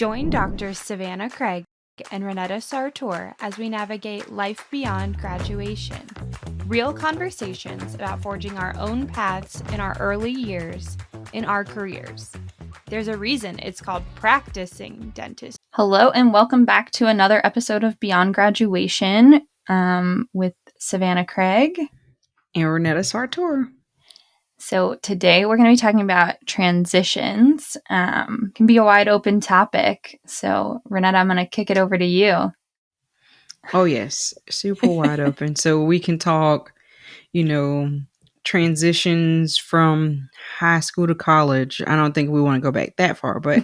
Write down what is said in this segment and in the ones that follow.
Join Doctors Savanah Craig and Ronnetta Sartor as we navigate life beyond graduation. Real conversations about forging our own paths in our early years in our careers. There's a reason it's called practicing dentistry. Hello and welcome back to another episode of Beyond Graduation with Savanah Craig and Ronnetta Sartor. So today we're going to be talking about transitions. Can be a wide open topic. So Ronnetta, I'm going to kick it over to you. Oh yes, super wide open. So we can talk, transitions from high school to college. I don't think we want to go back that far, but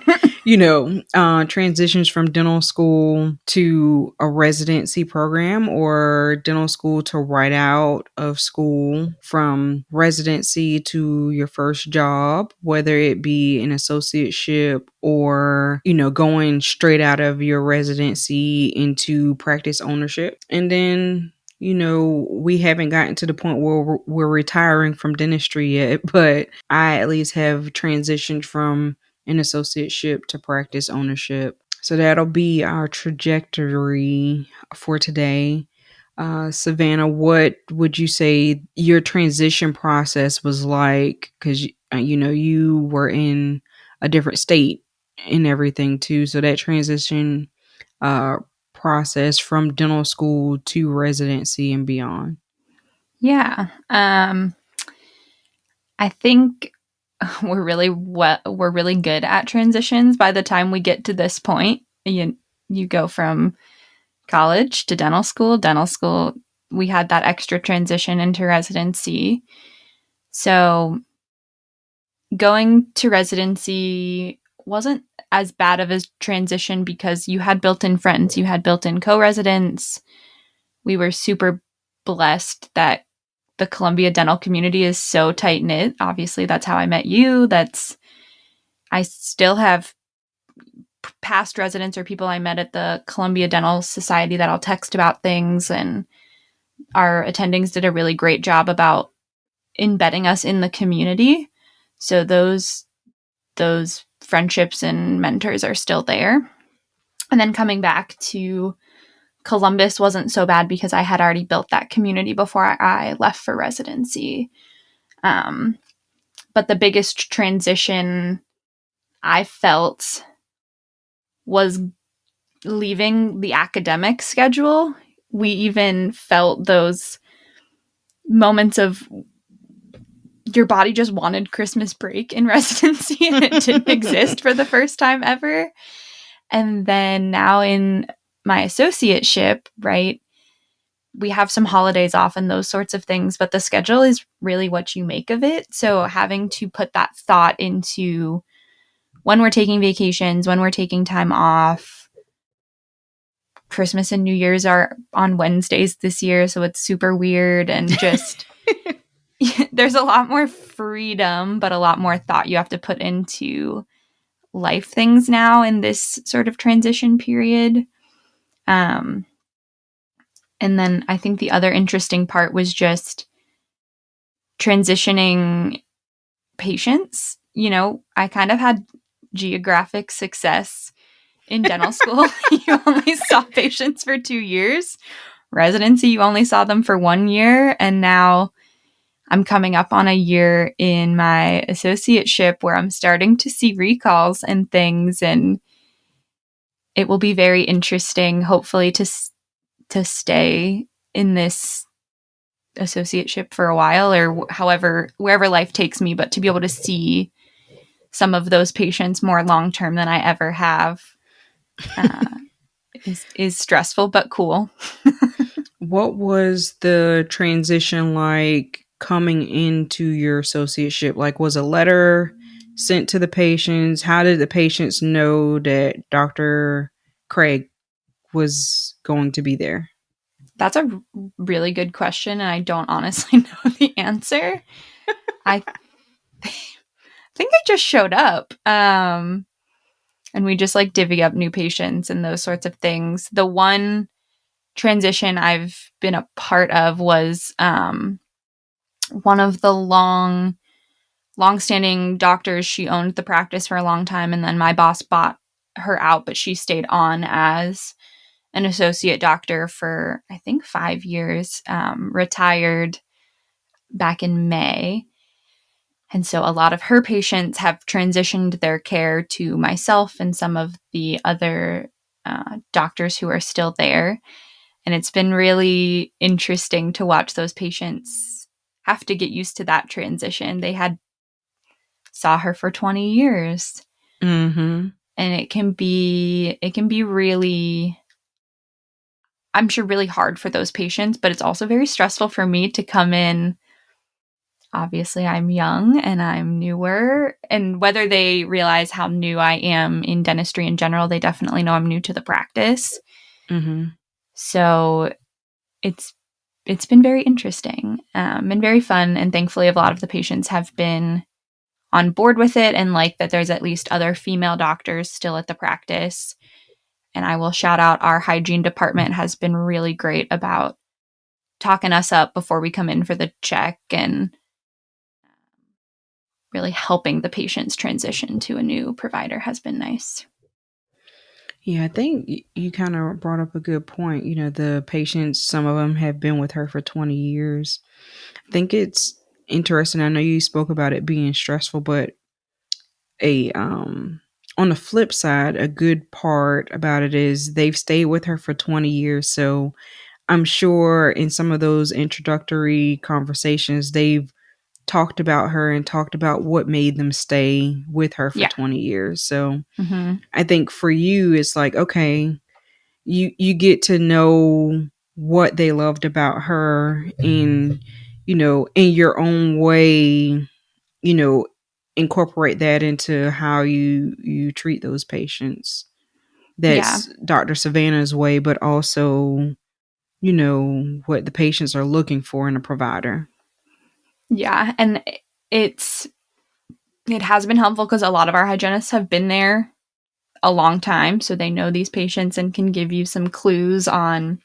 transitions from dental school to a residency program or dental school to right out of school, from residency to your first job, whether it be an associateship or, going straight out of your residency into practice ownership. And then we haven't gotten to the point where we're retiring from dentistry yet, but I at least have transitioned from an associateship to practice ownership. So that'll be our trajectory for today. Savanah, what would you say your transition process was like? Because, you were in a different state and everything too. So that transition process from dental school to residency and beyond. Yeah. I think we're really good at transitions by the time we get to this point. You go from college to dental school. Dental school, we had that extra transition into residency. So going to residency wasn't as bad of a transition because you had built-in friends, you had built-in co-residents. We were super blessed that the Columbia dental community is so tight-knit. Obviously, that's how I met you. I still have past residents or people I met at the Columbia Dental Society that I'll text about things, and our attendings did a really great job about embedding us in the community. So those friendships and mentors are still there. And then coming back to Columbus wasn't so bad because I had already built that community before I left for residency. But the biggest transition I felt was leaving the academic schedule. We even felt those moments of your body just wanted Christmas break in residency and it didn't exist for the first time ever. And then now in my associateship, right, we have some holidays off and those sorts of things, but the schedule is really what you make of it. So having to put that thought into when we're taking vacations, when we're taking time off. Christmas and New Year's are on Wednesdays this year, so it's super weird and just there's a lot more freedom, but a lot more thought you have to put into life things now in this sort of transition period. And then I think the other interesting part was just transitioning patients. I kind of had geographic success in dental school. You only saw patients for 2 years. Residency, you only saw them for 1 year. And now I'm coming up on a year in my associateship where I'm starting to see recalls and things, and it will be very interesting, hopefully, to stay in this associateship for a while or wherever life takes me, but to be able to see some of those patients more long-term than I ever have is stressful, but cool. What was the transition like coming into your associateship? Like, was a letter sent to the patients? How did the patients know that Dr. Craig was going to be there? That's a really good question, and I don't honestly know the answer. I think I just showed up, and we just divvy up new patients and those sorts of things. The one transition I've been a part of was one of the long-standing doctors. She owned the practice for a long time, and then my boss bought her out, but she stayed on as an associate doctor for, I think, 5 years, retired back in May. And so a lot of her patients have transitioned their care to myself and some of the other doctors who are still there. And it's been really interesting to watch those patients have to get used to that transition. They had saw her for 20 years. Mm-hmm. And it can be really, I'm sure, really hard for those patients, but it's also very stressful for me to come in. Obviously, I'm young and I'm newer, and whether they realize how new I am in dentistry in general, they definitely know I'm new to the practice. Mm-hmm. So it's been very interesting, and very fun, and thankfully a lot of the patients have been on board with it and like that there's at least other female doctors still at the practice. And I will shout out our hygiene department has been really great about talking us up before we come in for the check and really helping the patients transition to a new provider has been nice. Yeah, I think you kind of brought up a good point. The patients, some of them have been with her for 20 years. I think it's interesting. I know you spoke about it being stressful, but a on the flip side, a good part about it is they've stayed with her for 20 years. So I'm sure in some of those introductory conversations, they've talked about her and talked about what made them stay with her for Yeah. 20 years. So Mm-hmm. I think for you, it's like, okay, you get to know what they loved about her and, in your own way, you know, incorporate that into how you treat those patients. Yeah. That's Dr. Savanah's way, but also, what the patients are looking for in a provider. Yeah. And it's, it has been helpful because a lot of our hygienists have been there a long time. So they know these patients and can give you some clues on,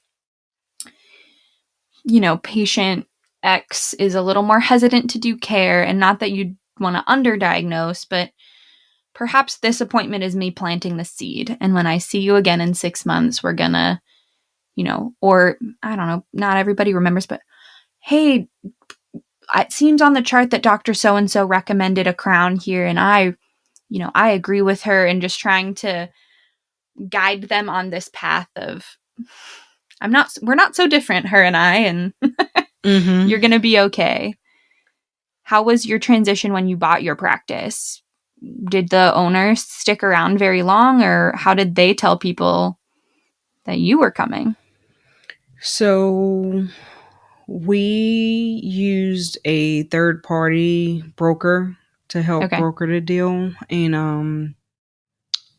patient X is a little more hesitant to do care. And not that you want to underdiagnose, but perhaps this appointment is me planting the seed. And when I see you again in 6 months, we're going to, or I don't know, not everybody remembers, but hey, it seems on the chart that Dr. So and so recommended a crown here. And I agree with her, and just trying to guide them on this path of, we're not so different, her and I, and Mm-hmm. you're going to be okay. How was your transition when you bought your practice? Did the owner stick around very long, or how did they tell people that you were coming? So we used a third party broker to help Okay. broker the deal. And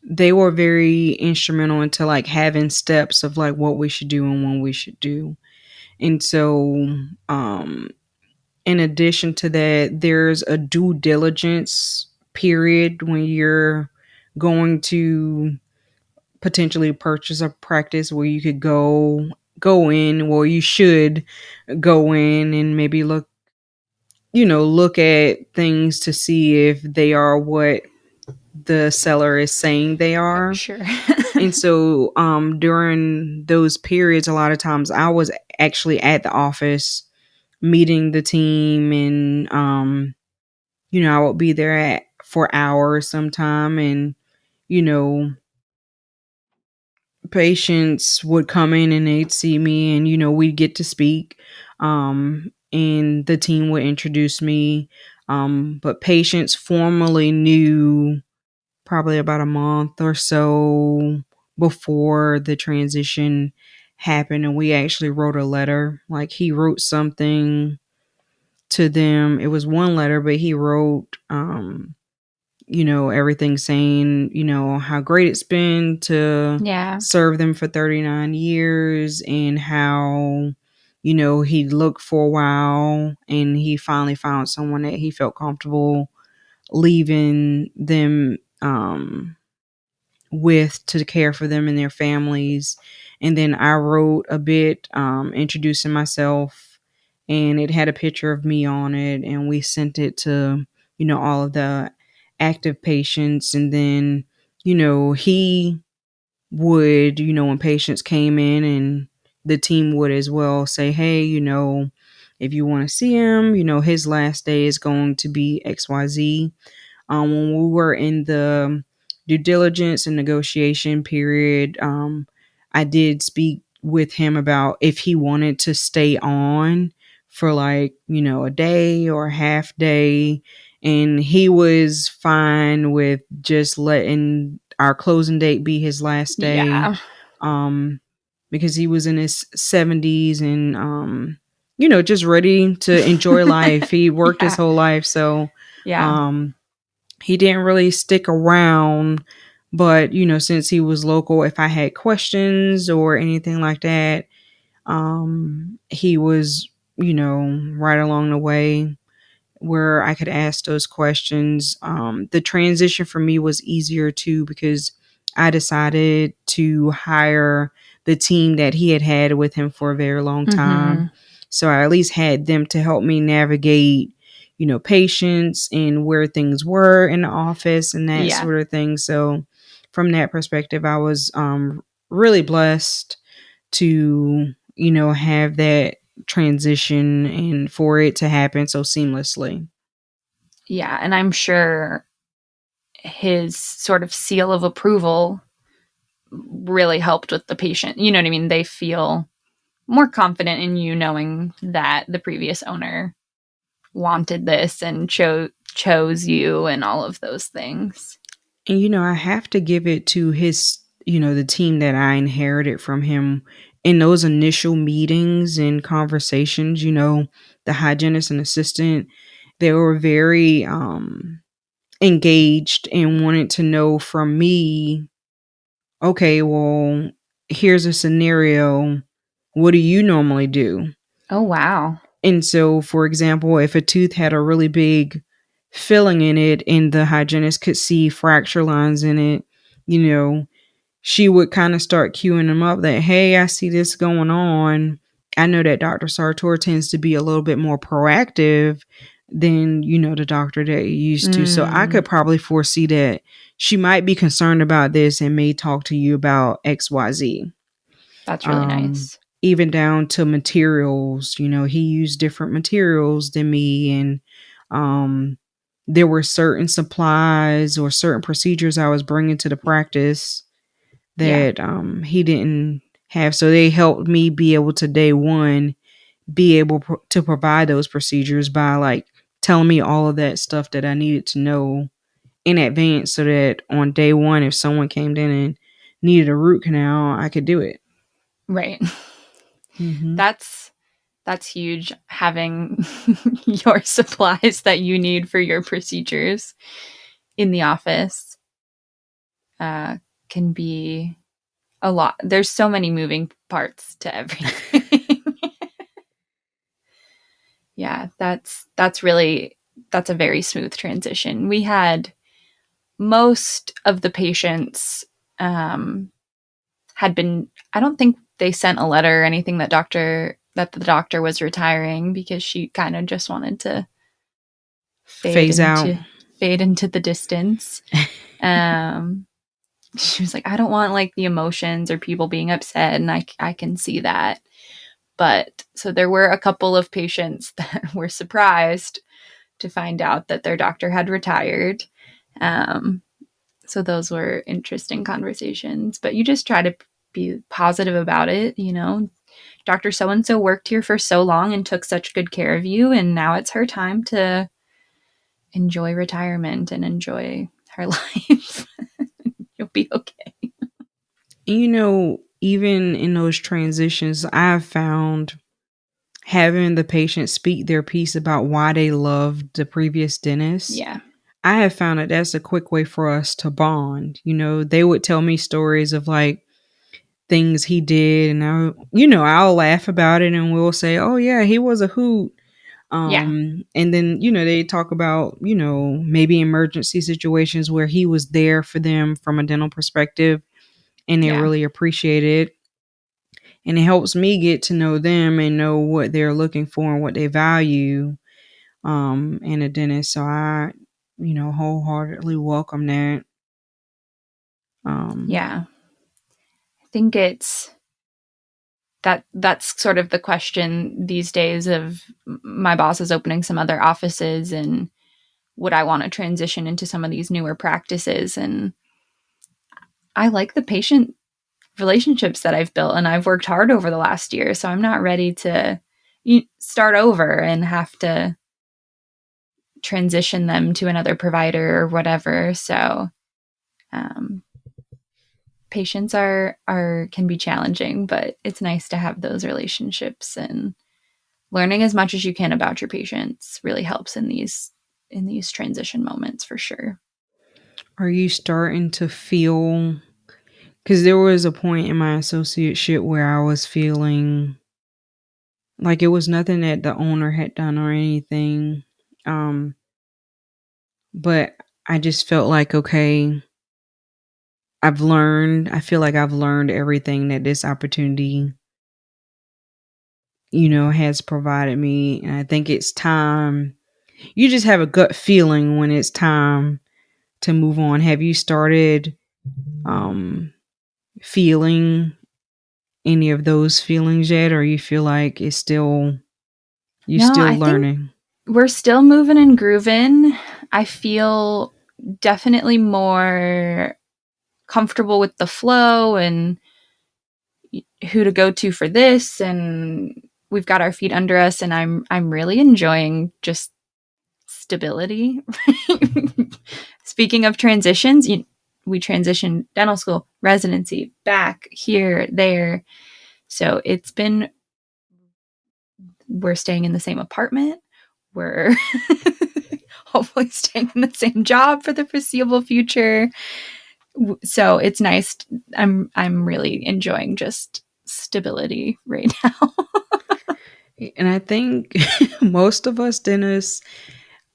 they were very instrumental into like having steps of like what we should do and when we should do. And so in addition to that, there's a due diligence period when you're going to potentially purchase a practice where you could go in, or you should go in and maybe look at things to see if they are what the seller is saying they are. Sure. And so during those periods, a lot of times I was actually at the office meeting the team, and I would be there for hours sometime, and you know patients would come in and they'd see me, and we'd get to speak, and the team would introduce me, but patients formally knew probably about a month or so before the transition happened. And we actually wrote a letter. Like, he wrote something to them. It was one letter, but he wrote everything saying, how great it's been to Yeah. serve them for 39 years, and how, he looked for a while and he finally found someone that he felt comfortable leaving them with to care for them and their families. And then I wrote a bit introducing myself, and it had a picture of me on it, and we sent it to all of the active patients. And then he would, when patients came in, and the team would as well say, hey, if you want to see him, his last day is going to be XYZ. When we were in the due diligence and negotiation period, I did speak with him about if he wanted to stay on for like, a day or a half day. And he was fine with just letting our closing date be his last day. Yeah. Um, because he was in his 70s and, just ready to enjoy life. He worked his Yeah. whole life. So, Yeah. um, he didn't really stick around, but since he was local, if I had questions or anything like that, he was, right along the way where I could ask those questions. The transition for me was easier too because I decided to hire the team that he had had with him for a very long time. Mm-hmm. So I at least had them to help me navigate, patients and where things were in the office and that Yeah. sort of thing. So from that perspective, I was really blessed to, have that transition and for it to happen so seamlessly. Yeah. And I'm sure his sort of seal of approval really helped with the patient. You know what I mean? They feel more confident in you knowing that the previous owner wanted this and chose you and all of those things. And I have to give it to his, the team that I inherited from him in those initial meetings and conversations, the hygienist and assistant, they were very engaged and wanted to know from me, okay, well, here's a scenario. What do you normally do? Oh, wow. And so, for example, if a tooth had a really big filling in it and the hygienist could see fracture lines in it, she would kind of start queuing them up that, hey, I see this going on. I know that Dr. Sartor tends to be a little bit more proactive than, the doctor that you used to. So I Mm, could probably foresee that she might be concerned about this and may talk to you about XYZ. that's really nice. Even down to materials, he used different materials than me. And there were certain supplies or certain procedures I was bringing to the practice Yeah. that he didn't have. So they helped me be able to day one be able to provide those procedures by like telling me all of that stuff that I needed to know in advance so that on day one, if someone came in and needed a root canal, I could do it. Right. Mm-hmm. That's that's huge, having your supplies that you need for your procedures in the office uh, can be a lot. There's so many moving parts to everything. Yeah, that's a very smooth transition. We had most of the patients um, had been. I don't think they sent a letter or anything that the doctor was retiring, because she kind of just wanted to fade Phase out. into fade into the distance. Um, she was like, I don't want like the emotions or people being upset, and I can see that. But so there were a couple of patients that were surprised to find out that their doctor had retired. Um, so those were interesting conversations. But you just try to be positive about it. Dr. So and so worked here for so long and took such good care of you, and now it's her time to enjoy retirement and enjoy her life. You'll be okay. Even in those transitions, I've found having the patient speak their piece about why they loved the previous dentist. Yeah. I have found that that's a quick way for us to bond. They would tell me stories of like things he did, and I'll laugh about it, and we'll say, "Oh yeah, he was a hoot." Yeah. And then they talk about maybe emergency situations where he was there for them from a dental perspective, and they Yeah. really appreciate it. And it helps me get to know them and know what they're looking for and what they value in a dentist. So I wholeheartedly welcome that. Yeah. I think that's sort of the question these days of my boss is opening some other offices and would I want to transition into some of these newer practices? And I like the patient relationships that I've built and I've worked hard over the last year. So I'm not ready to start over and have to transition them to another provider or whatever. So um, patients are can be challenging, but it's nice to have those relationships, and learning as much as you can about your patients really helps in these transition moments for sure. Are you starting to feel, because there was a point in my associateship where I was feeling like it was nothing that the owner had done or anything. Um, but I just felt like, okay, I feel like I've learned everything that this opportunity, has provided me. And I think it's time. You just have a gut feeling when it's time to move on. Have you started um, feeling any of those feelings yet, or you feel like you No, still I think learning? we're still moving and grooving. I feel definitely more comfortable with the flow and who to go to for this, and we've got our feet under us, and I'm really enjoying just stability. Speaking of transitions, we transitioned dental school, residency, back here, there. So we're staying in the same apartment. We're hopefully staying in the same job for the foreseeable future. So it's nice. I'm really enjoying just stability right now. And I think most of us dentists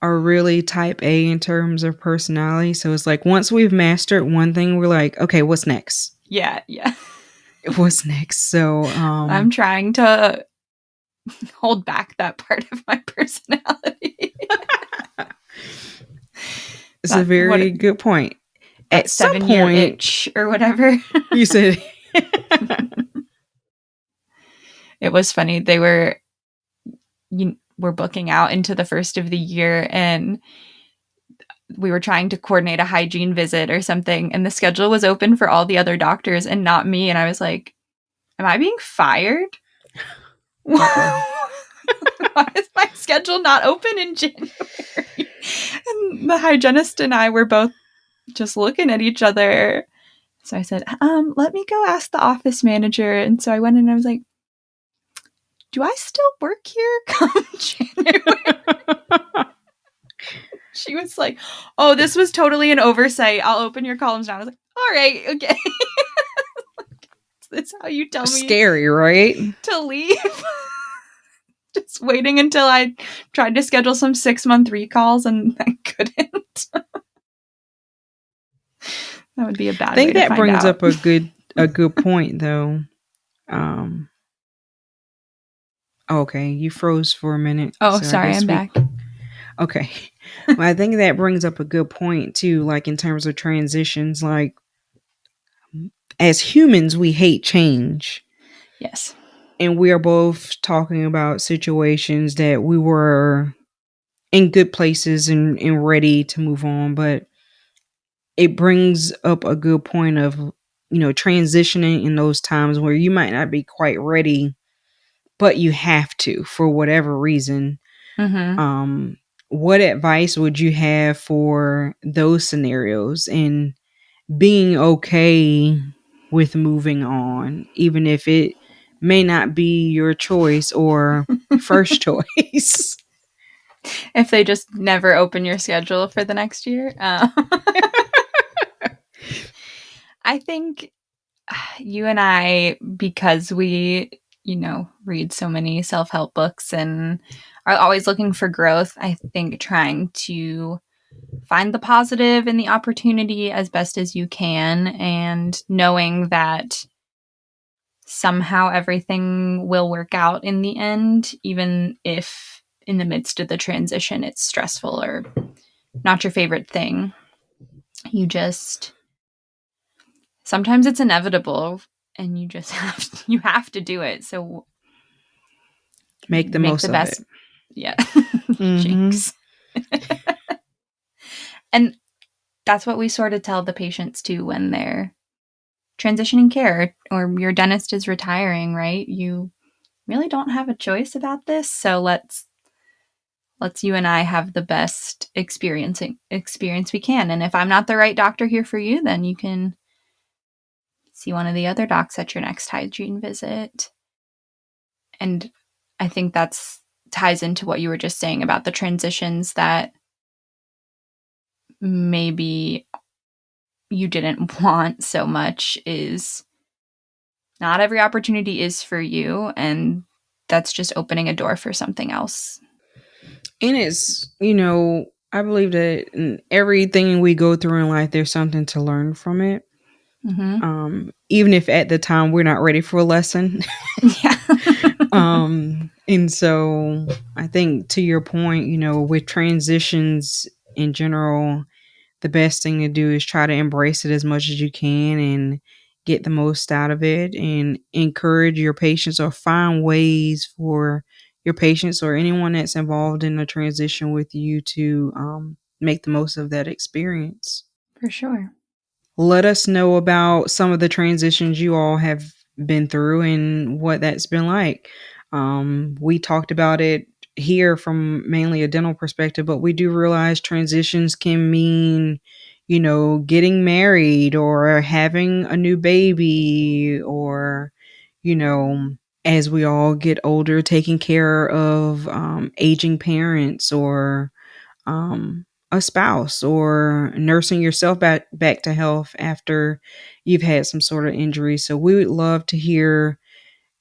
are really type A in terms of personality. So it's like once we've mastered one thing, we're like, okay, what's next? Yeah. What's next? So I'm trying to hold back that part of my personality. it's a that what very good point. that At some 7 year point, itch or whatever. you said, It was funny. Were booking out into the first of the year, and we were trying to coordinate a hygiene visit or something, and the schedule was open for all the other doctors and not me. And I was like, am I being fired? uh-oh. Why is my schedule not open in January? And the hygienist and I were both just looking at each other. So I said, let me go ask the office manager. And so I went in and I was like, do I still work here come January? She was like, oh, this was totally an oversight. I'll open your columns now. I was like, all right, okay. That's how you tell me Scary, right? to leave. Just waiting until I tried to schedule some 6-month recalls and I couldn't. That would be a I bad way think to that find brings out. up a good point though. Um okay, you froze for a minute. Oh, So I sorry, I'm guess back. okay. Well, I think that brings up a good point too, like in terms of transitions, like as humans we hate change. Yes. And we are both talking about situations that we were in good places and ready to move on, but it brings up a good point of transitioning in those times where you might not be quite ready, but you have to for whatever reason. Mm-hmm. What advice would you have for those scenarios and being okay with moving on, even if it may not be your choice or first choice? If they just never open your schedule for the next year. I think you and I, because we, read so many self help books and are always looking for growth, I think trying to find the positive in the opportunity as best as you can, and knowing that somehow everything will work out in the end, even if in the midst of the transition it's stressful or not your favorite thing. You just sometimes it's inevitable and you just have to do it. So make the most of best. it. Yeah. Mm-hmm. Jinx. And that's what we sort of tell the patients too when they're transitioning care or your dentist is retiring, right? You really don't have a choice about this. So let's you and I have the best experience we can. And if I'm not the right doctor here for you, then you can see one of the other docs at your next hygiene visit. And I think that's ties into what you were just saying about the transitions that maybe you didn't want so much. Is not every opportunity is for you, and that's just opening a door for something else. And it's, I believe that in everything we go through in life, there's something to learn from it. Mm-hmm. Even if at the time we're not ready for a lesson. Yeah. And so I think to your point, with transitions in general, the best thing to do is try to embrace it as much as you can and get the most out of it, and encourage your patients or find ways for your patients or anyone that's involved in a transition with you to make the most of that experience. For sure. Let us know about some of the transitions you all have been through and what that's been like. We talked about it here from mainly a dental perspective, but we do realize transitions can mean, getting married or having a new baby, or, as we all get older, taking care of aging parents, or a spouse, or nursing yourself back to health after you've had some sort of injury. So we would love to hear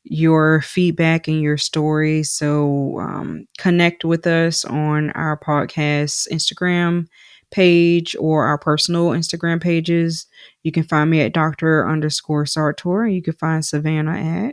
your feedback and your stories. So connect with us on our podcast Instagram page or our personal Instagram pages. You can find me at Dr. _Sartor. You can find Savanah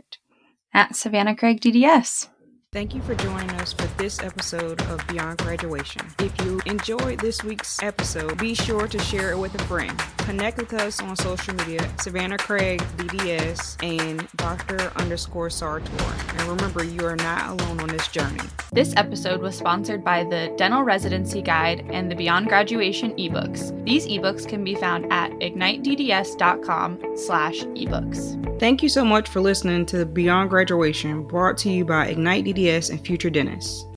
at Savanah Craig DDS. Thank you for joining us for this episode of Beyond Graduation. If you enjoyed this week's episode, be sure to share it with a friend. Connect with us on social media, Savanah Craig, DDS, and Dr. _Sartor. And remember, you are not alone on this journey. This episode was sponsored by the Dental Residency Guide and the Beyond Graduation ebooks. These ebooks can be found at ignitedds.com/ebooks. Thank you so much for listening to Beyond Graduation, brought to you by Ignite DDS and Future Dentists.